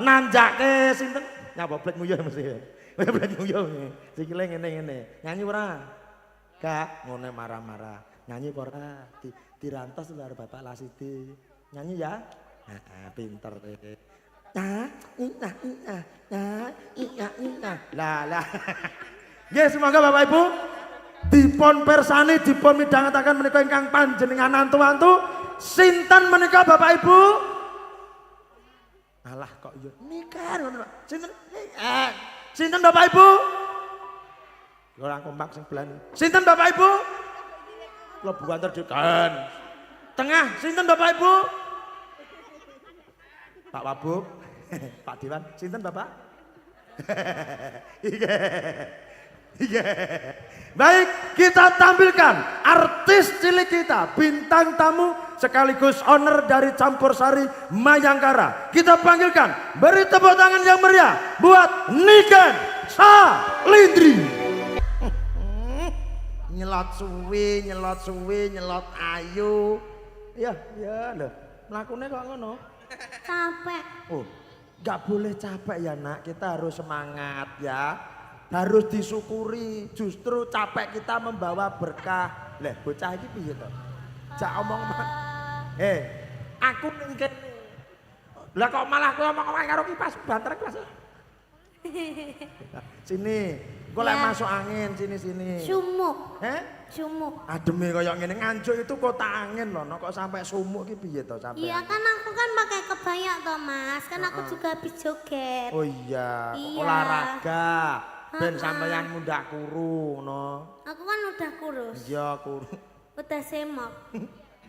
Nanjake sinten? Nyapa blek nguyuh mesti. Blek nguyuh. Sikile ngene-ngene. Nyanyi ora? Gak ngene marah-marah. Nyanyi apa ora? Dirantos lho Bapak Lasidi. Nyanyi ya? Heeh, pinter. Lah. Nggih, semoga Bapak Ibu dipun persani dipun midhangetaken menika ingkang panjenengan antu-antu. Sinten menika Bapak Ibu? Alah kok iya nikah ngono. Sinten? Sinten Bapak Ibu? Ora kompak sing belani. Sinten Bapak Ibu? Lebu antar dekan. Tengah sinten Bapak Ibu? Pak Wabuk. Pak Dewan, sinten Bapak? Iya. Baik, kita tampilkan artis cilik kita, bintang tamu sekaligus owner dari Campur Sari Mayangkara. Kita panggilkan, beri tepuk tangan yang meriah buat Niken Salindri. Nyelot suwi, nyelot ayu. Ya loh, mlakune kok ngono. Capek. Oh, nggak boleh capek ya nak, kita harus semangat ya. Harus disyukuri, justru capek kita membawa berkah. Leh, bocah iki piye to? Jak omong aku ning kene. Lah kok malah kowe omong karo kipas banter kelas. Sini, kok lek masuk angin sini. Sumuk. Heh? Sumuk. Ademe kaya ngene nganjuk itu kota angin loh, kok sampai sumuk ki piye to sampai? Iya kan aku kan pakai kebaya toh Mas, kan aku juga habis joget. Oh iya, olahraga. Ben sampeyan muda kuru no. Aku kan udah kurus. Iya kuru. Udah semok.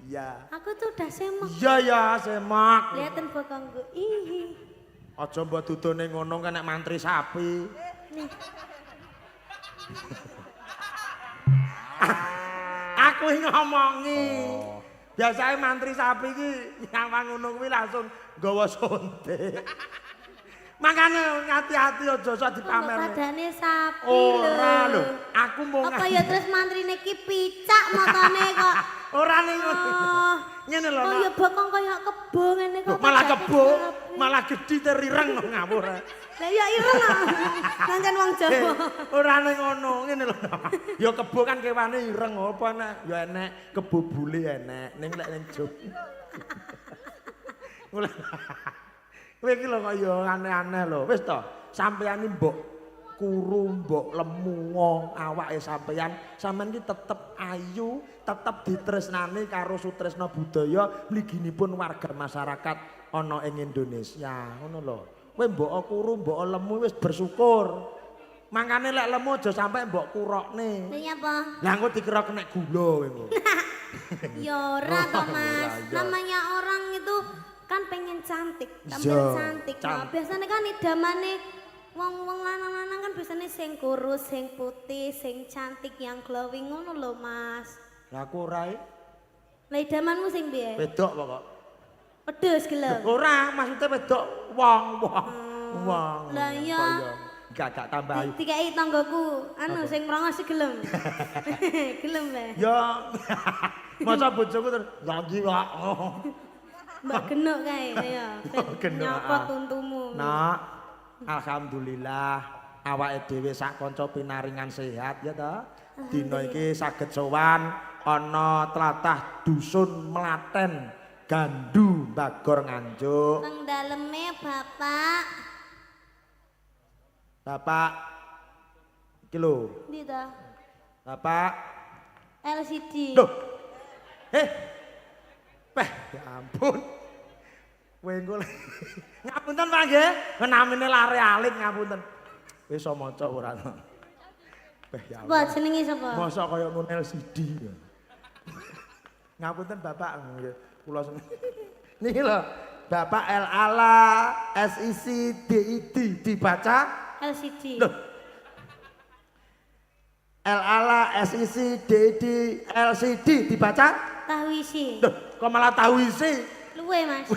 Iya. Aku tuh udah semok. Iya ya semak. Lihatin bokongku. Ih. Aja mbok dudune ngono kan nek mantri sapi. Nih. Aku ngomongi. Biasanya mantri sapi ki nyawang ngono kuwi langsung nggawa sontek. Makanya hati-hati aja usah dipamerno. Padane sapi Ora lho, aku mau apa ya terus mantrine ki picak motone kok. Ora ning ngono. Ngene lho. Oh ya bokong kaya kebo ngene kok. Malah kebo, malah gedhi terireng ngawur. Lah ya ireng ah. Pancen wong Jawa. Ora ning ngono, ngene lho. Ya kebo kan kewane ireng apa nek ya enek kebo bule enek ning lek ning Jog. Kowe iki lho kaya aneh-aneh lho. Wis to, sampeyan iki mbok kuru, mbok lemu awake sampeyan ki tetep ayu, tetep ditresnani karo sutresna budaya mliginipun warga masyarakat ana ing Indonesia. Ngono lho. Kowe mbok kuru, mbok lemu wis bersyukur. Mangkane lek lemu aja sampe mbok kurokne. Lha apa? Lah engko dikira kena gula kowe. Ya ora to Mas. Namanya orang itu kan pengen cantik, tampil cantik. Nah, biasanya kan idamane wong-wong lanang-lanang kan biasanya sing kurus, sing putih, sing cantik yang glowing ngono lho Mas. Lah aku ora e. Lah idamanmu sing piye? Wedok pokok. Pedes gelem. Ora, maksudnya wedok wong. Lah iya. Gak tambah ayu. Dikai tanggoku, anu sing merongos gelem. Gelem le. Ya. Masa bojoku terus lagi kok. Mbak genuk kae ya. Nyopot untumu. Nak, alhamdulillah awake dhewe sak kanca pinaringan sehat ya ta. Dina iki saged sowan ana tlatah dusun Melaten Gandu Bagor Nganjuk. Nang daleme Bapak. Bapak iki lho. Ndi ta? Bapak LCD. Loh. Ya ampun. Kowe engko ngapunten Pak nggih. Namine lare alit ngapunten. Wis iso maca ora. Ya. Apa jenenge sapa? Mosok kaya ngono LCD. Ngapunten Bapak nggih. Kula niki lho. Bapak L ala SIC DID dibaca LCD. Loh. L ala SIC DID LCD dibaca Tahwisi. Loh, kok malah tahwisi? Luwe Mas.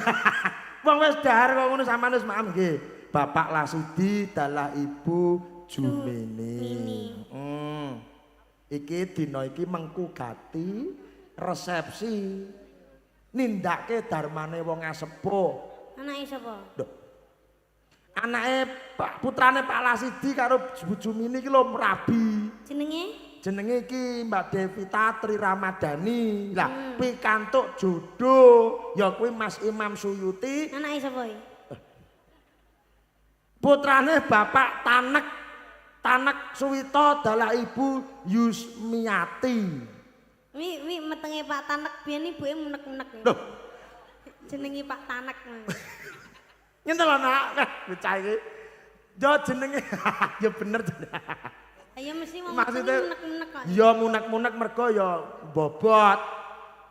Wong wis dahar kok ngono sampeyan wis maaf nggih. Bapak Lasudi dalah Ibu Jumini. Iki dina iki mengku gati resepsi nindakke darmane wong asepuh. Anake sapa? Loh. anake putrane Pak Lasidi karo Bu Jumini iki lho rabi. Jenenge iki Mbak Devita Tri Ramadhani. Lah pikantuk jodoh ya kuwi Mas Imam Suyuti. Anake sapa iki? Putrane Bapak Tanek Suwito dalah Ibu Yusmiati. Wi metenge Pak Tanek biyen ibuke munek-munek. Loh, jenenge Pak Tanek. ngene lho nak, bocah iki. Yo jenenge ya bener. Ayo mesti mau munek-munek kok. Ya munek-munek mergo ya bobot.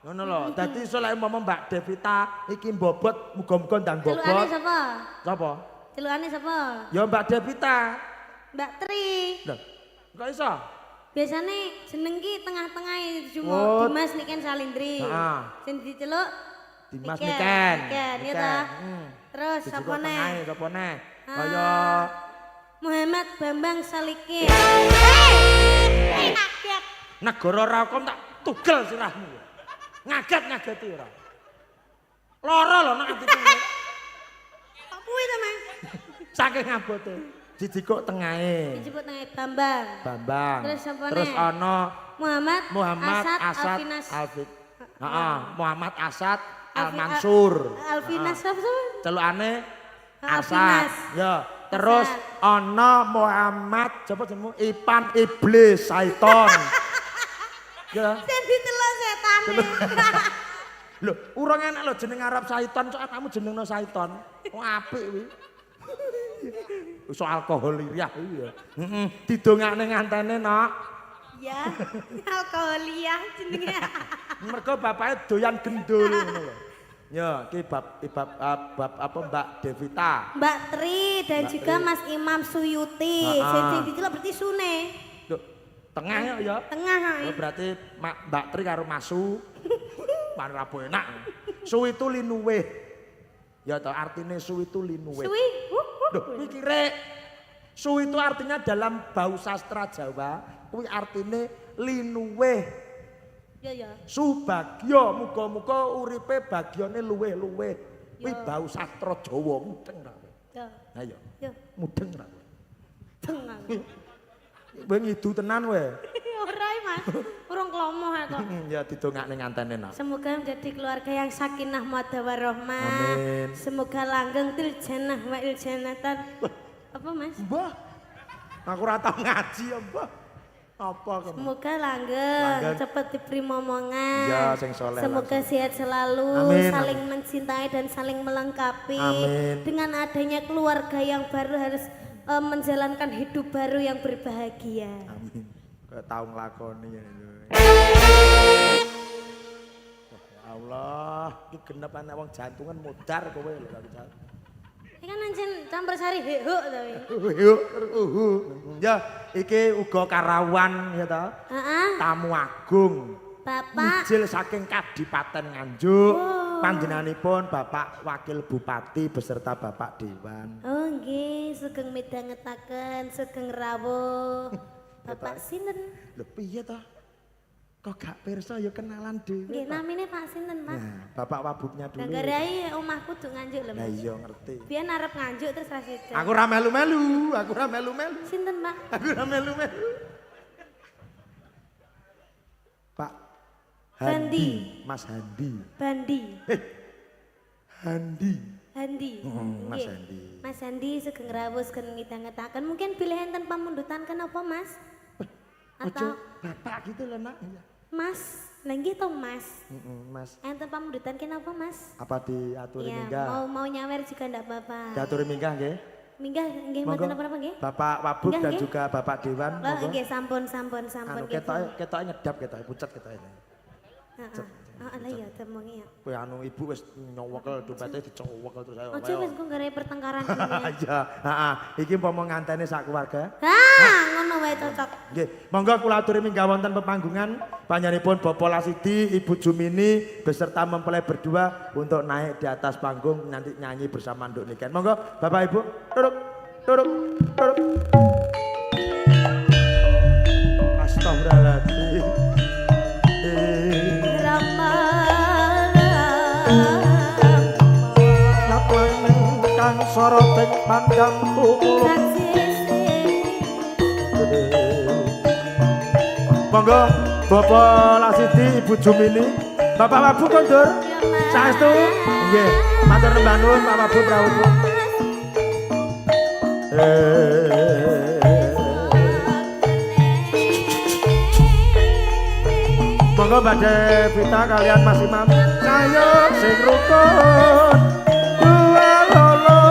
Ngono lho. Dadi iso lek Mbak Devita iki bobot muga-muga ndang bobot. Celukane sapa? Sapa? Celukane sapa? Ya Mbak Devita. Mbak Tri. Lah, kok iso? Biasane jeneng ki tengah-tengahe cuma Oh. Dimas Niken Salindri. Heeh. Sing diceluk Dimas Niken. Niken, ya ta. Terus sapa neh? Sapa neh? Kaya Muhammad Bambang Salikin. Ngaget. negara rakom tak tugel sirahmu. Ngaget-ngageti ora. Lara lho nek atiku. Kok kuwi to, Mas? Saking abote. Dijikuk tengahe. Dijebut nang Bambang. Bambang. Terus sapa Terus neh? ana Muhammad Asad Alfinas. Alfit. Heeh, Muhammad Asad Al Mansur. Alfinas sapa sapa? Celukane Alfinas. Asad. Ya, terus ana Muhammad sapa jenengmu? Ipan Iblis Saiton. Ya. Sing diceluk setane. Lho, urung enak lho jeneng Arab Saiton, kok kamu jenengno Saiton. Wong apik kuwi. Soal alkoholiriah iki ya. Heeh, didongakne ngantene, Nok. Ya, alkoholia jenenge. Mergo bapake doyan gendul ngono lho. Ya, iki bab apa Mbak Devita. Mbak Tri dan Mbak juga Tri. Mas Imam Suyuti. Sing diceluk berarti Sune. Lho, tengah ya. Tengah Oh, berarti Mbak Tri karo Masu. Parapo enak. Su itu linuweh. Ya toh artinya su itu linuweh. Suwi. Loh, iki rek. Su itu artinya dalam bahasa sastra Jawa, kuwi artinya linuweh. Ya ya. Subagya, muga-muga uripe bagyane luweh-luweh. Kuwi bahasa sastra Jawa mudeng ra. Ya. Ha ya. Ya. Mudeng ra. Tengah. Kowe ngidu tenan we. Ora Mas. Urung klomo aku. Ya didongakne ngantene nak. Semoga menjadi keluarga yang sakinah mawaddah warahmah. Amin. Semoga langgeng til jannah wa il jannatan. Apa Mas? Mbah. Aku ora tau ngaji ya, Mbah. Apa kamu? Semoga langgeng, Langgeng. cepat diberi momongan. Ya, sing soleh Semoga langsung. sehat selalu, Amin, saling mencintai dan saling melengkapi. Amin. Dengan adanya keluarga yang baru harus menjalankan hidup baru yang berbahagia. Amin. Kayak tau nglakoni ya. Ya Allah, iki genep anak wong jantungan modar kowe lho karo. Ini kan anjen campur sari hek-hek tapi. Ya, iki uga karawan ya ta. Heeh. Tamu agung. Bapak. Ijil saking Kadipaten Nganjuk. Oh. Panjenenganipun Bapak Wakil Bupati beserta Bapak Dewan. Oh nggih, sugeng midhangetaken, sugeng rawuh. Bapak sinten? Lho piye ta? Kok gak pirsa ya kenalan dhewe. Nggih, namine Pak sinten, Pak? Nah, Bapak Wabuknya dulu. Ganggarai omahku tuh nganjuk lho, Lah Mas. iya ngerti. Biyen arep nganjuk terus ra sida. Aku ora melu-melu, aku ora melu-melu. Sinten, Pak? Aku ora melu-melu. Pak Handi. Mas Handi. Bandi. Handi. Handi. Mas Nggih. Handi. Mas Handi sugeng rawuh sugeng ngidangetaken. Mungkin pilihan tanpa mundutan kenapa, Mas? Ojo Atau bapak gitu loh nak. Mas? Lagi toh Mas? Mas, Enten pamundutan kenapa, Mas? apa diaturi Iya, minggah? mau nyawer juga enggak apa-apa. Diaturi minggah nggih? Minggah nggih Monggo. mboten napa-napa nggih? Bapak Wabuk Minggah, dan nggih. juga Bapak Dewan. Oh, monggo. nggih sampun sampun sampun Anu nggih. ketoke nyedap ketoke pucet ketoke. Heeh. Heeh, lah iya temung iya. Kowe anu ibu wis nyowekel dompete dicowekel terus ayo. Ojo wis kok gara pertengkaran dunia. Iya, heeh. Iki umpama nganteni sak keluarga. Ngono wae cocok. Nggih, monggo kula aturi minggah wonten pepanggungan panjenenganipun Bapak Lasidi, Ibu Jumini beserta mempelai berdua untuk naik di atas panggung nanti nyanyi bersama Nduk Niken. Monggo Bapak Ibu, duduk, duduk, duduk. Astagfirullahaladzim. Kang sor soroting pandang tumuluk. Monggo Bapak Lasidi, Ibu Jumini, Bapak Wabu Kondur, saestu nggih, matur nembah nuwun Pak Wabu Prawoto. Monggo badhe Vita kalian Mas Imam, sayo sing rukun dua lolo.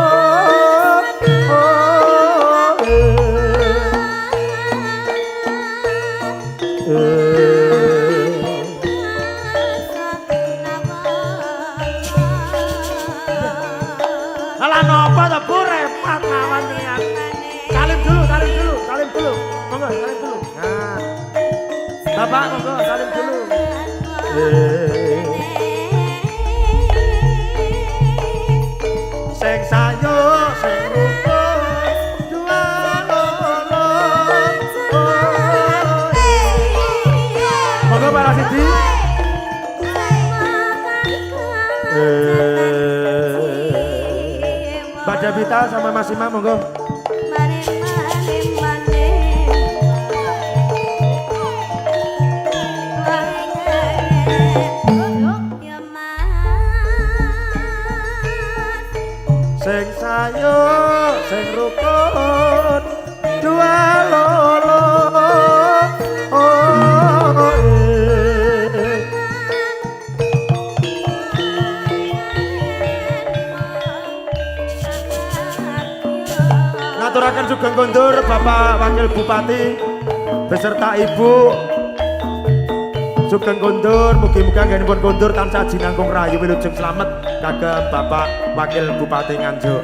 Alah napa ta Bu repot mawon niat. Salim dulu. Monggo salim dulu. Nah. Bapak monggo salim dulu. Sing sayo sing rukun dua lolo. Monggo Pak Lasidi. Mbak Davita sama Mas Imam monggo. Sing sayo sing rukun dua lolo. Ngaturaken sugeng kondur Bapak Wakil Bupati beserta Ibu sugeng kondur, mugi-mugi anggenipun kondur tansah jinangkung rahayu wilujeng slamet kagem Bapak Wakil Bupati Nganjuk.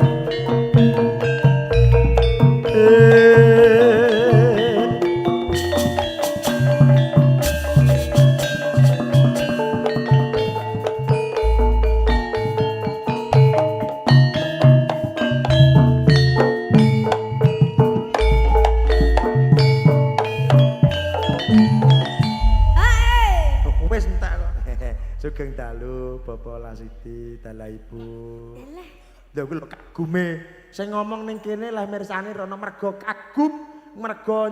Sugeng dalu Bapak Lasidi, dalah Ibu. Lha kuwi lho kagume sing ngomong ning kene lah mirsani rono mergo kagum, mergo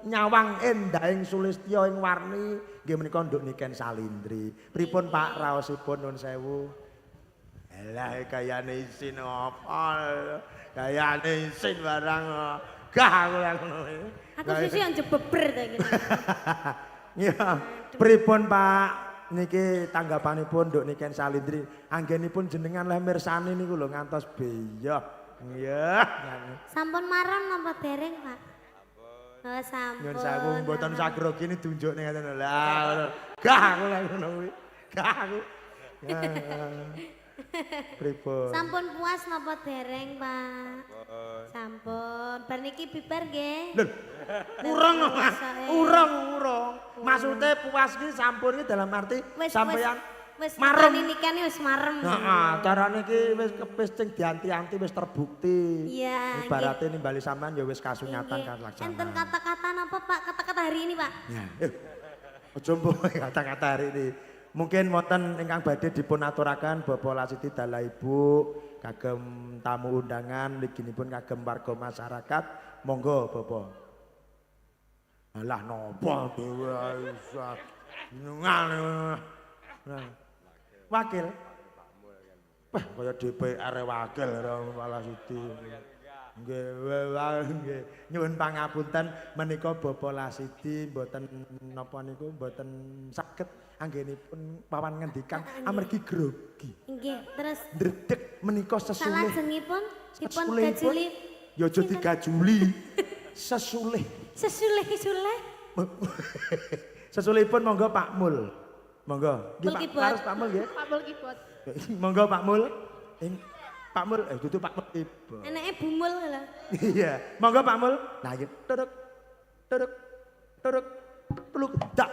nyawang endahing Sulistya ing warni nggih menika nduk Niken Salindri. Pripun Pak raosipun nuwun sewu? Lah kayane isin apa? Kayane isin barang gah aku ngono. Aku sisi yang jebeber ta iki. Ya, pripun Pak? Niki tanggapanipun Nduk Niken Salindri, anggenipun jenengan leh mirsani niku lho ngantos beyo. Nggih. Sampun marem napa dereng, Pak? Oh, sampun. Nyun sewu mboten sagrogi ni tunjukne ngaten lho. Lah, gah aku lek ngono kuwi. Gah aku. Pripun? Sampun puas napa dereng, Pak? Sampun. Bar niki bibar nggih. Lho, urung. Maksude puas ki sampun ki dalam arti sampeyan wis marem nikane wis marem. Heeh, carane ki wis kepis sing dianti-anti wis terbukti. Iya. Ibarate nimbali sampean ya wis kasunyatan kan laksana. Enten kata-kata napa, Pak? Kata-kata hari ini, Pak? Ya. Aja mbok kata-kata hari ini. Mungkin wonten ingkang badhe dipun aturaken Bapak Lasidi dalah Ibu kagem tamu undangan mliginipun kagem warga masyarakat. Monggo Bapak. Alah napa dhewe iso. Wakil. Wah, kaya DPR wakil Pak Lasidi. Nggih, nyuwun pangapunten menika Bapak Lasidi mboten napa niku mboten saged anggenipun pawan ngendikan amargi grogi. Nggih, terus Ndredeg menika sesulih. salajengipun dipun gajuli. Ya aja digajuli. Sesulih. Sesulih-sulih. Sesulihipun monggo Pak Mul. Monggo. Nggih Pak, harus Pak Mul nggih. Pak Mul kibot. Monggo Pak Mul. Pak Mul, dudu Pak Mul kibot. Enake bumul lho. Iya, monggo Pak Mul. Nah, iki turuk peluk dak.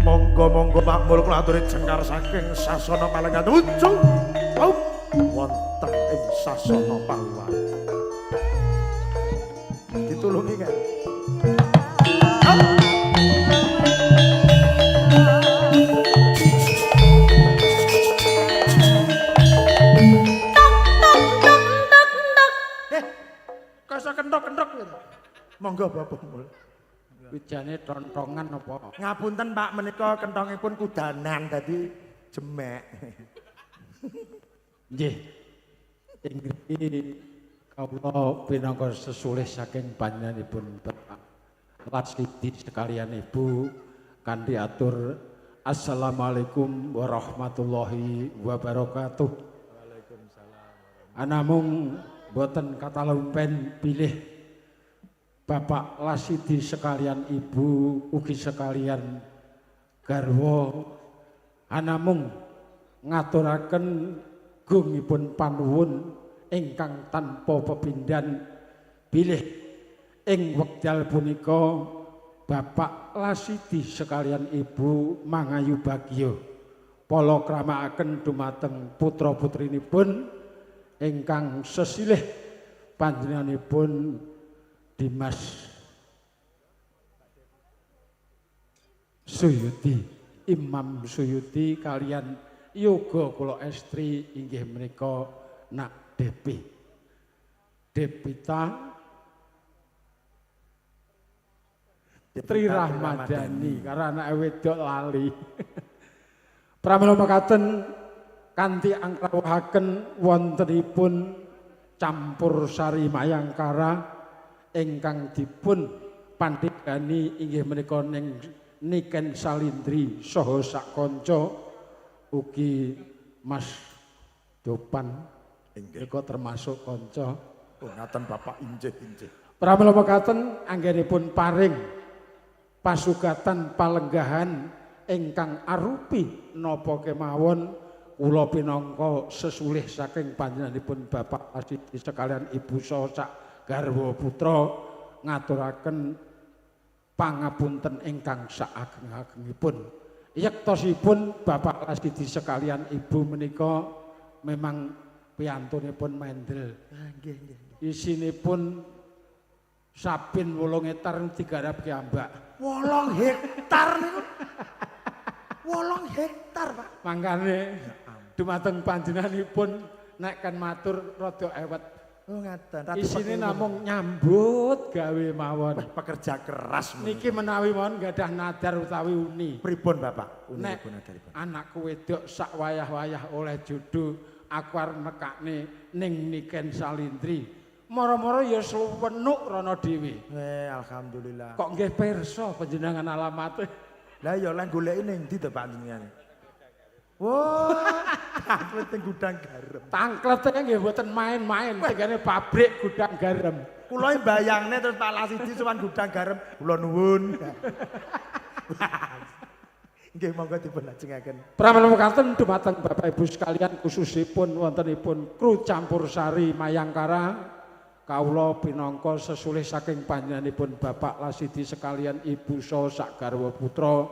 Monggo Pak Mul kula aturi jengkar saking sasana Palengan ujung. Wonten ing sasana Paluan. Ditulungi kan. Kasa kentok-kentok gitu. Monggo Bapak Mul. Wijane tontongan apa? Ngapunten Pak menika kentongipun kudanan dadi jemek. Nggih. Ing mriki kawula pinangka sesulih saking panjenenganipun Bapak Lasidi sekalian Ibu kanthi atur Assalamualaikum warahmatullahi wabarakatuh. Waalaikumsalam. Anamung boten katalumpen pilih Bapak Lasidi sekalian Ibu ugi sekalian garwa anamung ngaturaken gungipun panuwun ingkang tanpa pepindhan bilih ing wekdal punika Bapak Lasidi sekalian Ibu mangayu bagya palakramaken dumateng putra-putrinipun ingkang sesilih panjenenganipun Dimas Suyuti Imam Suyuti kalian yoga kula estri inggih menika Nak Depi Depita Tri Rahmadani karena anak wedok lali pramila mekaten kanthi angkrawuhaken wontenipun campur sari mayangkara ingkang dipun pandhegani inggih menika ning Niken Salindri saha sak kanca ugi Mas Dopan menika termasuk kanca. Oh ngaten Bapak injih. Pramila mekaten anggenipun paring pasugatan palenggahan ingkang arupi napa kemawon kula pinangka sesulih saking panjenenganipun Bapak Lasidi sekalian Ibu saha sak garwa putra ngaturaken pangapunten ingkang saageng-agengipun. Yektosipun Bapak Lasidi sekalian Ibu menika memang piyantunipun mendel. Nggih. Isinipun sabin 8 hektar digarap kiambak. 8 hektar niku. 8 hektar, Pak. Mangkane dumateng panjenenganipun nek kan matur rada ewet. Oh ngaten. Isine namung nyambut gawe mawon. Pekerja keras Niki menawi mawon gadah nadar utawi uni. pripun Bapak? Nek Unipun nadaripun. anakku wedok sak wayah-wayah oleh jodoh aku arep nekakne ning Niken Salindri. Mara-mara ya sluwenuk rono dhewe. Alhamdulillah. Kok nggih pirsa panjenengan alamate? Lah ya lek goleki ning ndi to Pak jenengan? Wah, tangklet ning gudang garam. Tangklete nggih mboten main-main, tegane pabrik gudang garam. Kula mbayangne terus Pak Lasidi sowan gudang garam, kula nuwun. Nggih monggo dipun lajengaken. Pramila mekaten dumateng Bapak Ibu sekalian khususipun wontenipun kru campur sari Mayangkara kawula pinangka sesulih saking panjenenganipun Bapak Lasidi sekalian Ibu saha sak garwa putra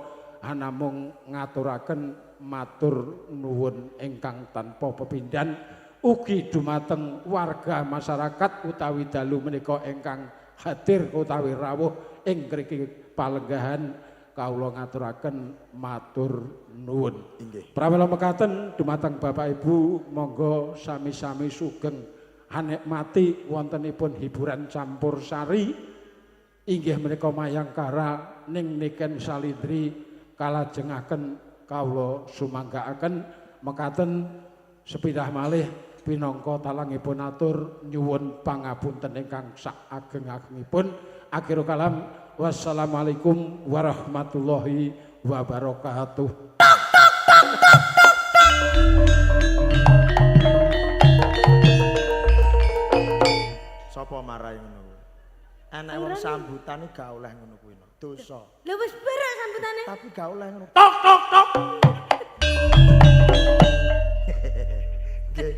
anamung ngaturaken matur nuwun ingkang tanpa pepindhan ugi dumateng warga masyarakat utawi dalu menika ingkang hadir utawi rawuh ing mriki palenggahan kawula ngaturaken matur nuwun. Inggih. Pramila mekaten dumateng Bapak Ibu monggo sami-sami sugeng anikmati wontenipun hiburan campur sari inggih menika Mayangkara ning Niken Salindri kalajengaken kawula sumanggaaken mekaten sepindah malih pinangka talangipun atur nyuwun pangapunten ingkang sak ageng-agengipun. Akhirul kalam wassalamualaikum warahmatullahi wabarakatuh. Sapa marahi ngono kuwi? Enek wong sambutane gak oleh ngono kuwi. Dosa. Lha wis berak sambutane. Tapi gak oleh ngono. Tok tok tok. Nggih,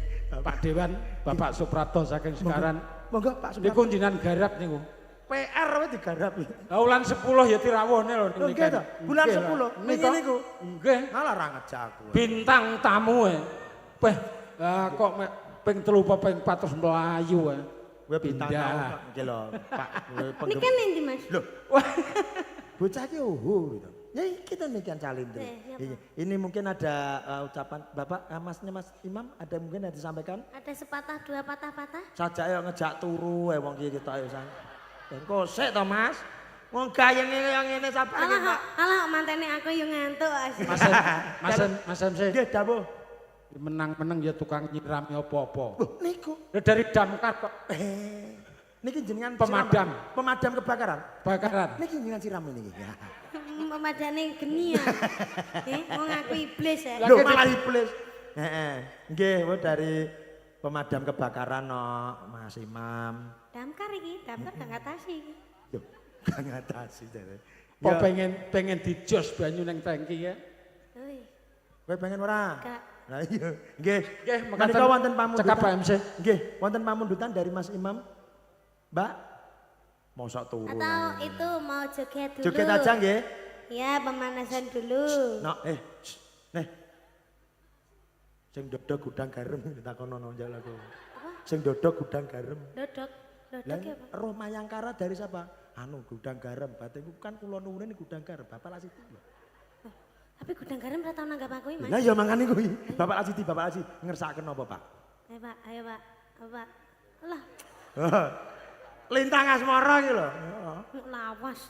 Pak Dewan, Bapak Suprapto saking Sekaran. Monggo Pak Niku Suprapto. njenengan garap niku. PR wae digarap. Lah wulan 10 ya tirawuhne lho niku. Nggih to. Bulan 10 wingi niku. Nggih. Malah ra ngejak aku. Bintang tamu e. Peh, kok ping 3 apa ping 4 terus mlayu e. Kowe bintang Pindah. tamu kok nggih lho, Pak. Kowe Niki endi Mas? Lho, bocah iki oho gitu. Ya kita demikian calindri. Ini mungkin ada ucapan Bapak, Masnya Mas Imam, ada mungkin yang disampaikan? Ada sepatah dua patah-patah. Saja ayo ngejak turu wong iki kita ayo sang. Kosek to Mas. Wong gayeng yang ngene sabar iki Pak. Alah mantene aku yo ngantuk. Mas MC. Nggih dawuh. Menang-menang ya tukang nyirami apa-apa. Niku. Dari damkar kok. Niki jenengan Pemadam. Pemadam kebakaran. Bakaran. Niki jenengan siram niki. Pemadane geni ya. Wong aku iblis ya. Loh malah iblis. Nggih, dari pemadam kebakaran no Mas Imam. Damkar iki, damkar gak ngatasi iki. Yo, gak ngatasi jare. Kok pengen dijos banyu nang tangki ya. Hei. Kowe pengen ora? Gak. Lah iya. Nggih. Nggih, Menika wonten pamundutan. Cekap Pak MC. Nggih, wonten pamundutan dari Mas Imam. Mbak, mosok turu. Atau itu mau joget dulu. Joget aja nggih. Ya, pemanasan dulu. No, nih. Sing dodok gudang garam ditakono njal aku. Sing dodok gudang garam. Dodok Lah, ya Pak. roh Mayangkara dari siapa? Anu gudang garam. Batinku kan kula nuwun gudang garam. Bapak Lasiti. Tapi gudang garam ora tau nanggap aku iki, Mas. Lah ya mangane kuwi. Bapak Lasiti ngersakaken apa, Pak? Ayo Pak. Pak. Alah, Lintang asmara iki lho. lawas.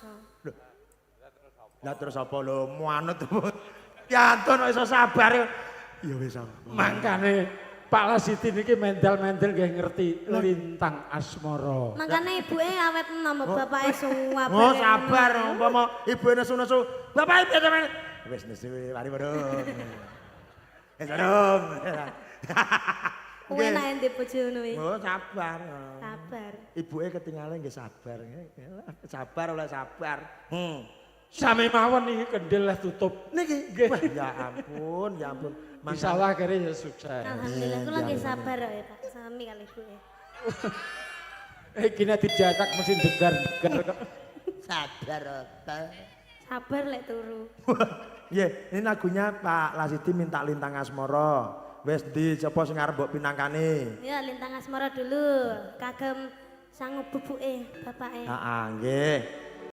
Lah terus apa lho manut. Ya antun kok iso sabar ya. Ya wis. Mangkane Pak Lasiti niki mendal-mendel nggih ngerti lintang asmara. Makane ibuke awet enom bapake suwap. Oh sabar umpama ibu nesu-nesu. Bapak ibu sampean wis nesu mari bodong. Wis bodong. Kowe enak ente bojo ngono iki. Oh sabar. Sabar. Ibuke ketinggalan nggih sabar. Sabar oleh sabar. Sami mawon iki kendel tutup. Niki. Wah, ya ampun, ya ampun. Insyaallah akhirnya ya sukses. Alhamdulillah kula nggih sabar kok ya Pak. Sami kali ibuke. Kina dijatak mesin degar-degar kok. Sabar apa? Sabar lek turu. Nggih, ini lagunya Pak Lasiti minta lintang asmara. Wis di sapa sing arep mbok pinangkane? Ya lintang asmara dulu. Kagem sangu bubuke bapake. Heeh, nggih.